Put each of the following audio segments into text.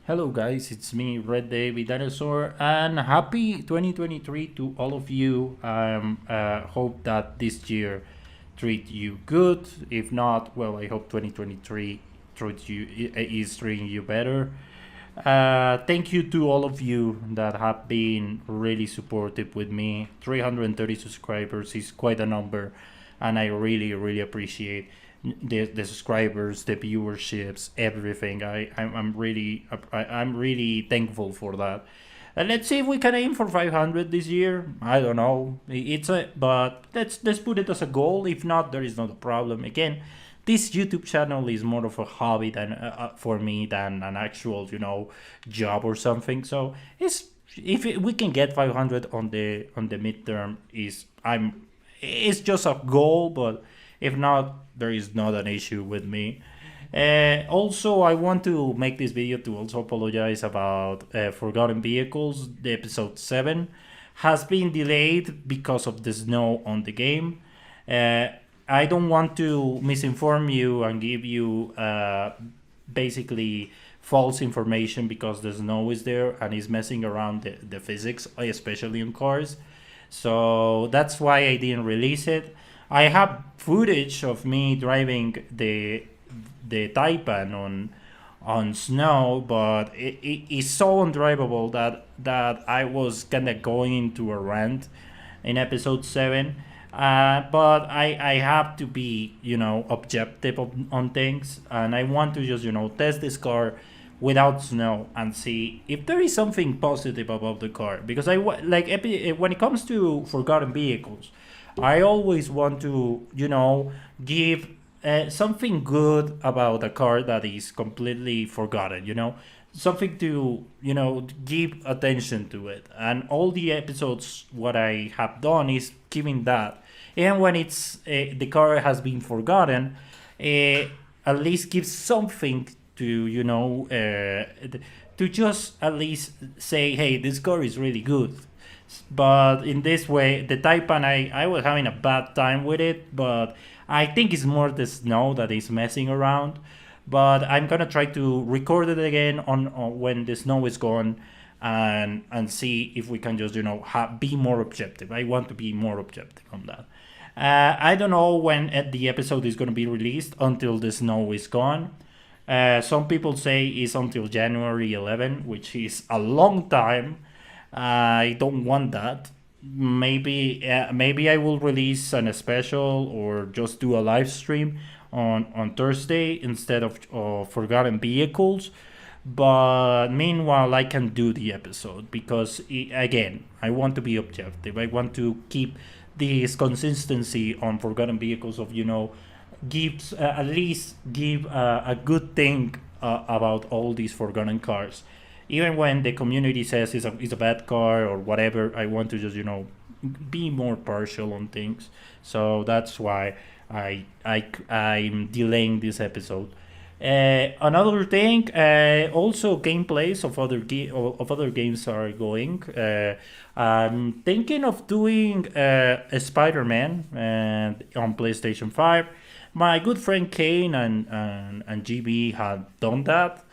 Hello, guys, it's me, Red David Dinosaur, and happy 2023 to all of you. Hope that this year treat you good. If not, well, I hope 2023 is treating you better. Thank you to all of you that have been really supportive with me. 330 subscribers is quite a number, and I really appreciate the subscribers, the viewerships, everything. I'm really thankful for that. And let's see if we can aim for 500 this year. I don't know. But let's put it as a goal. If not, there is not a problem. Again, this YouTube channel is more of a hobby than for me than an actual job or something. So it's if we can get 500 on the midterm is I'm it's just a goal, but if not, there is not an issue with me. Also, I want to make this video to also apologize about Forgotten Vehicles. The episode 7 has been delayed because of the snow on the game. Uh, I don't want to misinform you and give you basically false information because the snow is there and is messing around the physics, especially in cars. So that's why I didn't release it. I have footage of me driving the Taipan on snow, but it is so undrivable that I was kind of going into a rant in episode 7. But I have to be, objective on things, and I want to just, test this car without snow and see if there is something positive about the car. Because when it comes to Forgotten Vehicles, I always want to, give something good about a car that is completely forgotten, something to, give attention to it. And all the episodes, what I have done is giving that. And when the car has been forgotten, at least give something to, to just at least say, hey, this car is really good. But in this way, the Taipan, I was having a bad time with it, but I think it's more the snow that is messing around. But I'm gonna try to record it again on when the snow is gone, and see if we can just be more objective. I want to be more objective on that. I don't know when the episode is gonna be released until the snow is gone. Some people say it's until January 11, which is a long time. I don't want that. Maybe I will release an special or just do a live stream on Thursday instead of Forgotten Vehicles. But meanwhile, I can do the episode because again, I want to be objective. I want to keep this consistency on Forgotten Vehicles of gives at least give a good thing about all these forgotten cars. Even when the community says it's a bad car or whatever, I want to just be more partial on things. So that's why I'm delaying this episode. Another thing, also gameplays of other games are going. I'm thinking of doing a Spider-Man on PlayStation 5. My good friend Kane and GB had done that.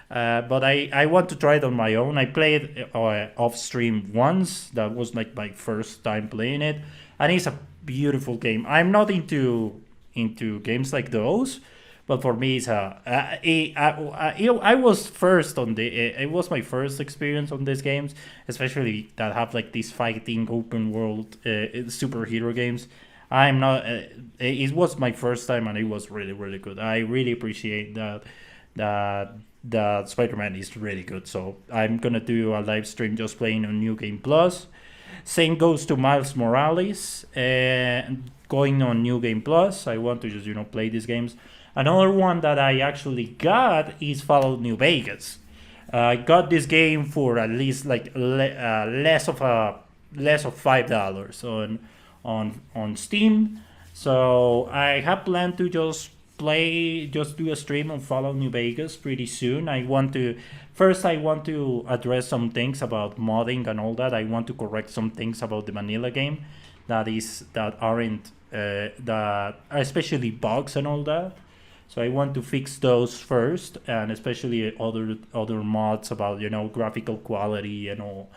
But I want to try it on my own. I played off stream once. That was like my first time playing it, and it's a beautiful game. I'm not into games like those, but for me, it's I was first on the. It was my first experience on these games, especially that have like these fighting open world superhero games. I'm not. It was my first time, and it was really good. I really appreciate that that Spider-Man is really good. So I'm gonna do a live stream just playing on New Game Plus. Same goes to Miles Morales. Going on New Game Plus, I want to just play these games. Another one that I actually got is Fallout New Vegas. I got this game for at least like less of $5 on Steam. So I have planned to just do a stream on Fallout New Vegas pretty soon. I want to address some things about modding and all that. I want to correct some things about the vanilla game that aren't that especially bugs and all that. So I want to fix those first, and especially other mods about graphical quality and all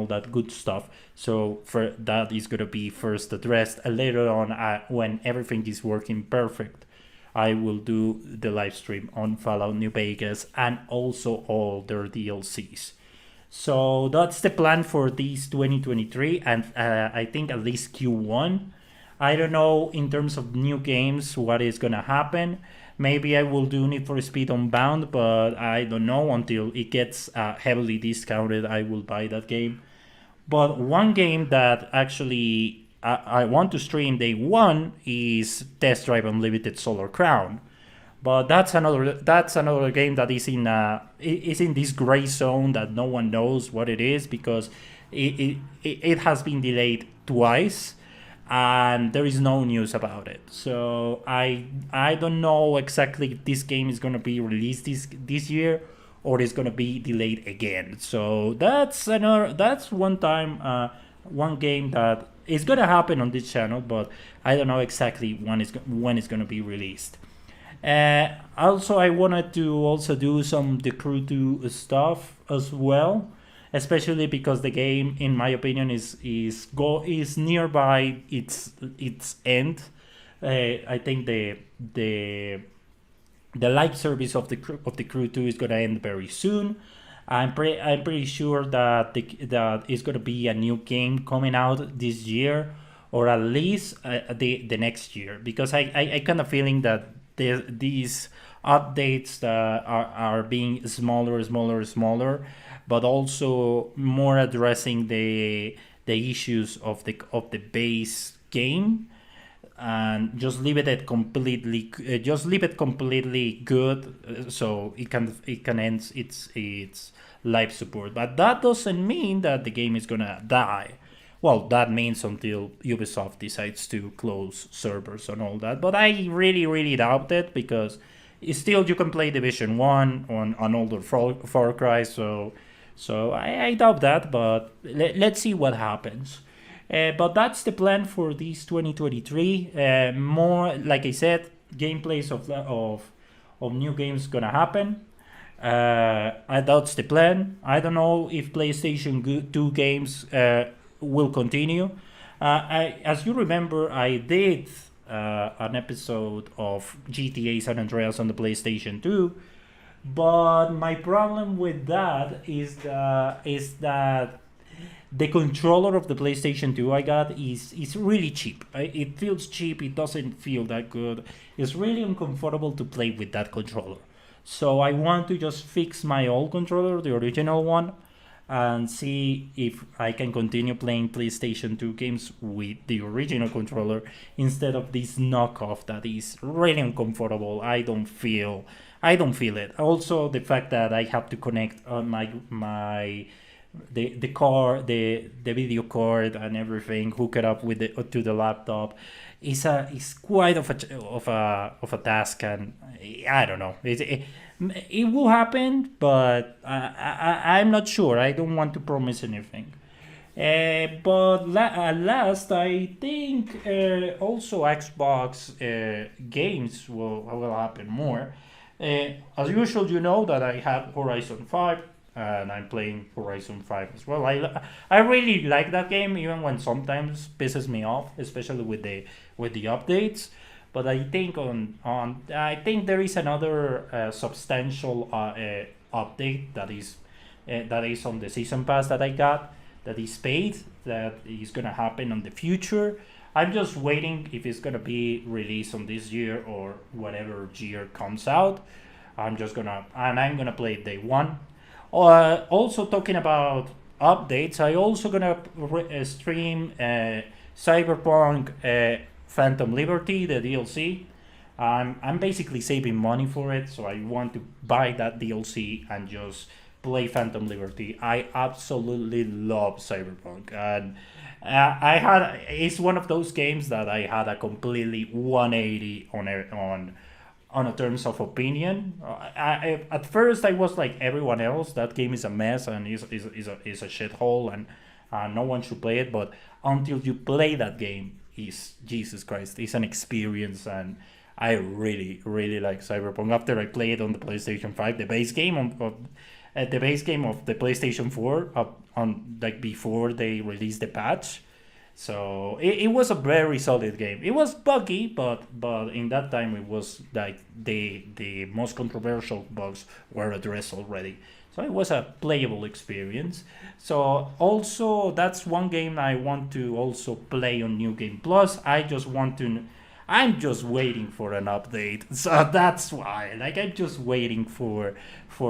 that good stuff. So for that is gonna be first addressed, and later on, when everything is working perfect, I will do the live stream on Fallout New Vegas and also all their DLCs. So that's the plan for this 2023, and I think at least Q1. I don't know in terms of new games what is gonna happen. Maybe I will do Need for Speed Unbound, but I don't know until it gets heavily discounted. I will buy that game. But one game that actually I want to stream day one is Test Drive Unlimited Solar Crown. But that's another game that is in this gray zone that no one knows what it is, because it has been delayed twice and there is no news about it. So I don't know exactly if this game is gonna be released this year or it's gonna be delayed again. So that's one game that is gonna happen on this channel, but I don't know exactly when it's gonna be released. Also, I wanted to also do some The Crew 2 stuff as well, especially because the game, in my opinion, is nearby its end. I think the live service of the Crew 2 is gonna end very soon. I'm pretty sure that it's gonna be a new game coming out this year, or at least the next year, because I kind of feeling that these updates that are being smaller, but also more addressing the issues of the base game, and just leave it completely good, so it can end its life support. But that doesn't mean that the game is gonna die. Well, that means until Ubisoft decides to close servers and all that. But I really doubt it, because still you can play Division 1 on an older Far Cry. So I doubt that, but let's see what happens. But that's the plan for this 2023. More, like I said, gameplays of new games gonna happen. That's the plan. I don't know if PlayStation 2 games will continue. As you remember, I did an episode of GTA San Andreas on the PlayStation 2, but my problem with that is that the controller of the PlayStation 2 I got is really cheap. It feels cheap. It doesn't feel that good. It's really uncomfortable to play with that controller. So I want to just fix my old controller, the original one, and see if I can continue playing PlayStation 2 games with the original controller instead of this knockoff that is really uncomfortable. I don't feel it. Also, the fact that I have to connect on my the video card and everything, hook it up with to the laptop, is quite of a task, and I don't know. It will happen, but I'm not sure. I don't want to promise anything. But at last, I think also Xbox games will happen more. As usual, you know that I have Horizon 5, and I'm playing Horizon 5 as well. I really like that game, even when sometimes pisses me off, especially with the updates. But I think I think there is another substantial update that is on the season pass that I got, that is paid, that is gonna happen on the future. I'm just waiting if it's gonna be released on this year or whatever year comes out. I'm gonna play it day one. Also talking about updates, I also gonna stream Cyberpunk Phantom Liberty, the DLC. I'm basically saving money for it, so I want to buy that DLC and just play Phantom Liberty. I absolutely love Cyberpunk, and it's one of those games that I had a completely 180 on a terms of opinion. At first I was like everyone else, that game is a mess and is a shithole, and no one should play it. But until you play that game, is Jesus Christ, it's an experience, and I really, really like Cyberpunk. After I played on the PlayStation 5, the base game the base game of the PlayStation 4, on like before they released the patch. So it was a very solid game. It was buggy, but in that time it was like the most controversial bugs were addressed already. So it was a playable experience. So also that's one game I want to also play on New Game Plus. I'm just waiting for an update. So that's why. Like I'm just waiting for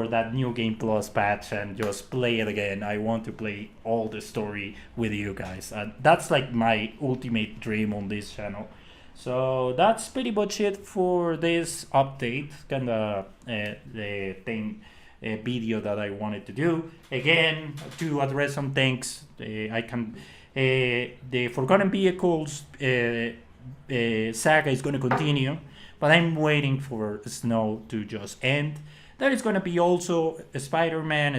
that New Game Plus patch and just play it again. I want to play all the story with you guys. And that's like my ultimate dream on this channel. So that's pretty much it for this update, kind of the thing video that I wanted to do. Again, to address some things, I can the Forgotten Vehicles saga is going to continue, but I'm waiting for Snow to just end. There is going to be also a Spider-Man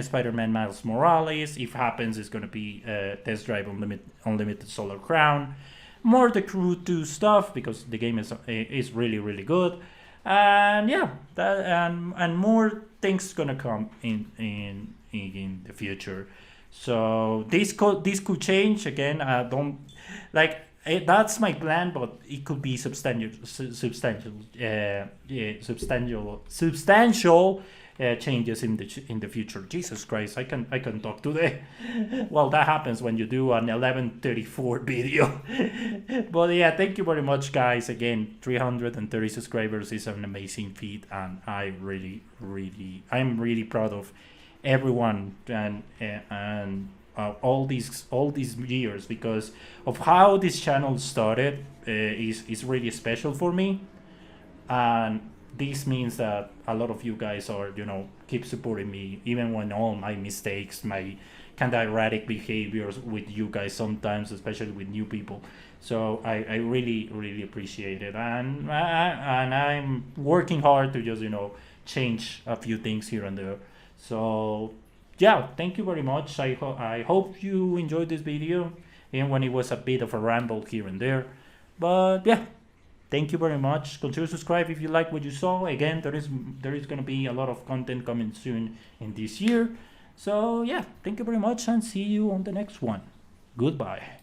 Miles Morales. If happens, it's going to be Test Drive Unlimited Solar Crown. More the Crew 2 stuff because the game is really really good, and yeah, and more things gonna come in the future. So this could change again. I don't like that's my plan, but it could be substantial changes in the future. Jesus Christ, I can talk today. Well, that happens when you do an 11:34 video. But yeah, thank you very much, guys. Again, 330 subscribers is an amazing feat, and I'm really proud of everyone and all these years because of how this channel started. Is really special for me, and this means that a lot of you guys are keep supporting me even when all my mistakes, my kind of erratic behaviors with you guys sometimes, especially with new people. So I really really appreciate it, and I'm working hard to just change a few things here and there. So yeah, thank you very much. I hope you enjoyed this video, even when it was a bit of a ramble here and there. But yeah, thank you very much. Consider subscribe if you like what you saw. Again, there is going to be a lot of content coming soon in this year. So yeah, thank you very much and see you on the next one. Goodbye.